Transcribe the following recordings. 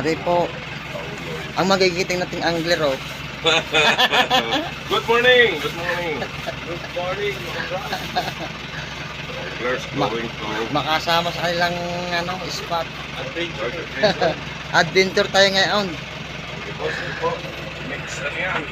Ari po, ang magigiting nating angler oh. Good morning! Good morning! Good morning! Anglers going to Makasama sa kanilang ano, spot. adventure. Adventure tayo ngayon. Mix ano yan?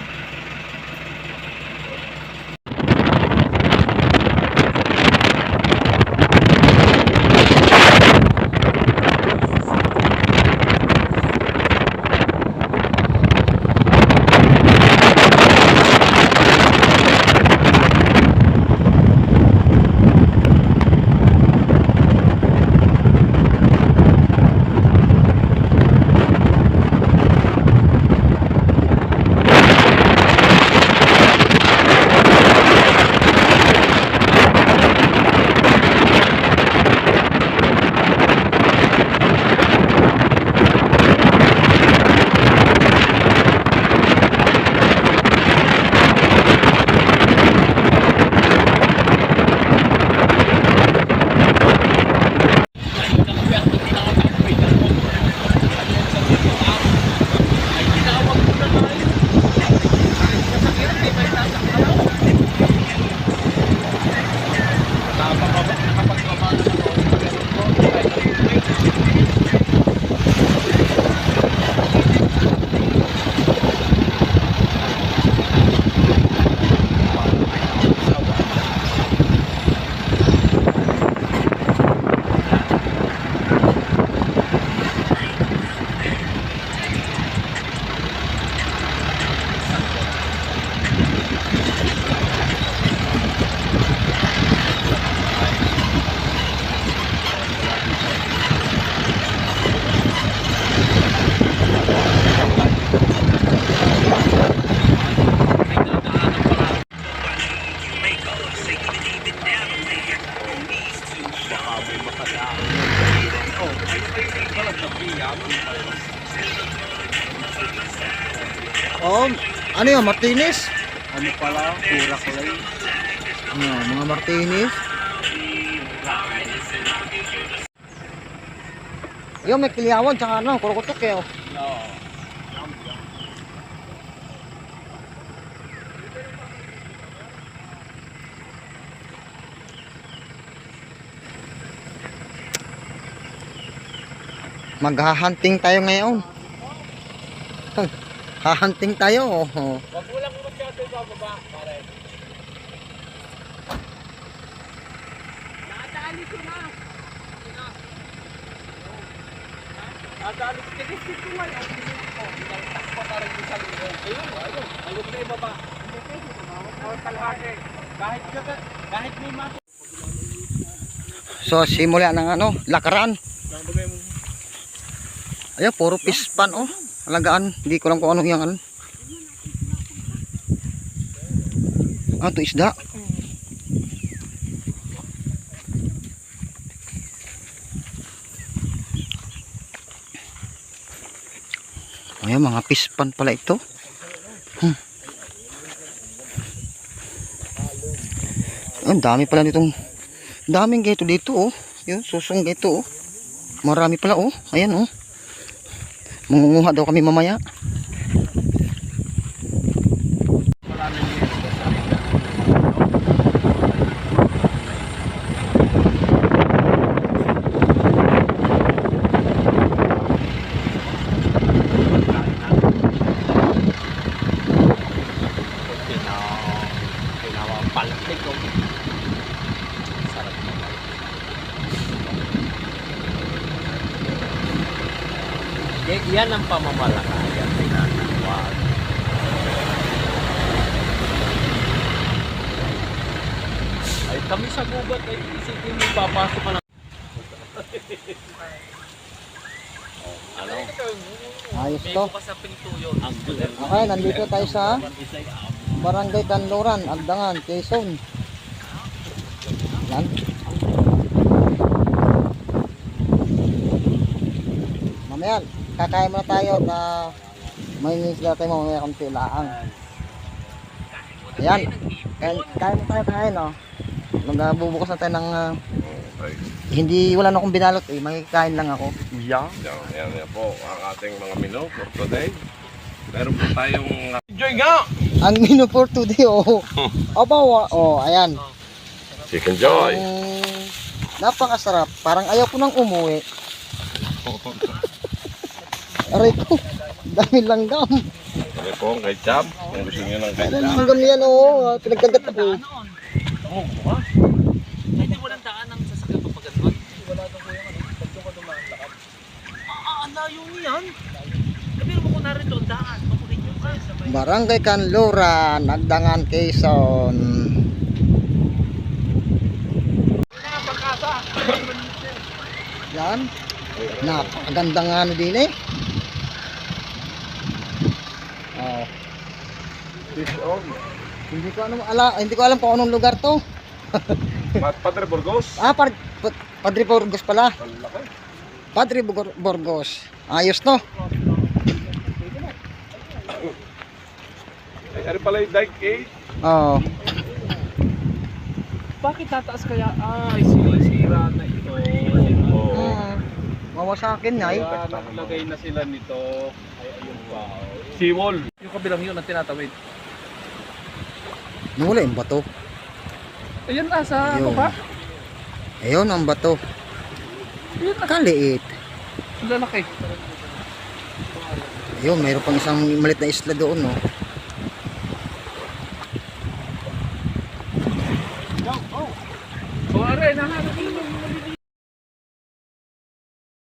Oh, ano yun, Martinez? Ano pala, pura kulay. Ano, mga Martinez. Yung may kiliawan, tsaka ano, kurukutok eh. Oh. Maghahunting tayo ngayon. Hahunting tayo. Oh. Wag mo lang masyado bababa, pare. Nadali ko na. Nadali ko. Kinisip ko nga yung kinisip ko. Takpa pa rin sa loob. Ayun. Ayun na yung baba. Hindi pwede. Tumawag kalahati. Kahit may mati. So, simula ng ano, lakaran. Ayan, puro pispan oh. Alagaan, hindi ko lang kung ano yung ano. Ah, ito isda. Ayan, mga pispan pala ito. Ang dami pala nitong, daming gaito dito oh. Yung susong gaito oh. Marami pala oh. Ayan oh. Mangunguha daw kami mamaya. Yan ang pamamalakayan. Pinatawag. Ay kami sa gubat ay isipin mo papasok ka na. Ano? Ayos to. Sa pinto yun. Okay, nandito tayo sa Barangay Kanluran, Agdangan, Quezon. Yan. Mamaya, kakain muna tayo na may nisla tayo mamaya kung tilaang. Ayan, kain mo tayo kain oh. Magbubukas na tayo ng hindi wala na akong binalot eh. Makikain lang ako. Yan. Yan po ang ating mga menu for today. Meron po tayong... Enjoy nga! Ang menu for today, oh. Abawa, oh, ayan. Chicken Joy. Napakasarap. Parang ayaw ko nang umuwi. Aray ko, dami langgam. Sabi po kay Cham. Kung gusto niyo ng kay Ano Cham. langgam yan, oh. Pinagkagat ako. Hindi mo lang daan ng sasakyan pa pagano'n. Wala na po yung pagdoon ka dumaan lakad. Ang layo niyan. Sabi mo kung narito ang daan. Papulit nyo ka. Barangay Canlora, Nagdangan, Quezon. Yan. Napakagandang ano din eh. Oh. Fish on. Hindi ko alam kung anong lugar to. Padre Burgos. Padre Burgos pala. Ang laki. Padre Burgos. Ayos to. Ay, ano pala yung Dyke 8? Oh. Bakit tataas kaya? Ay, sira na ito. Mawasakin na eh. Kaya naglagay na sila nito. Ay, ayun pa. Seawall. Yung kabilang yun ang tinatawid. Nawala yung bato. Ayun na, sa Ayun. baba. Ayun ang bato. Ayun na. Kaliit. Ang lalaki. Ayun, mayroon pang isang malit na isla doon, no.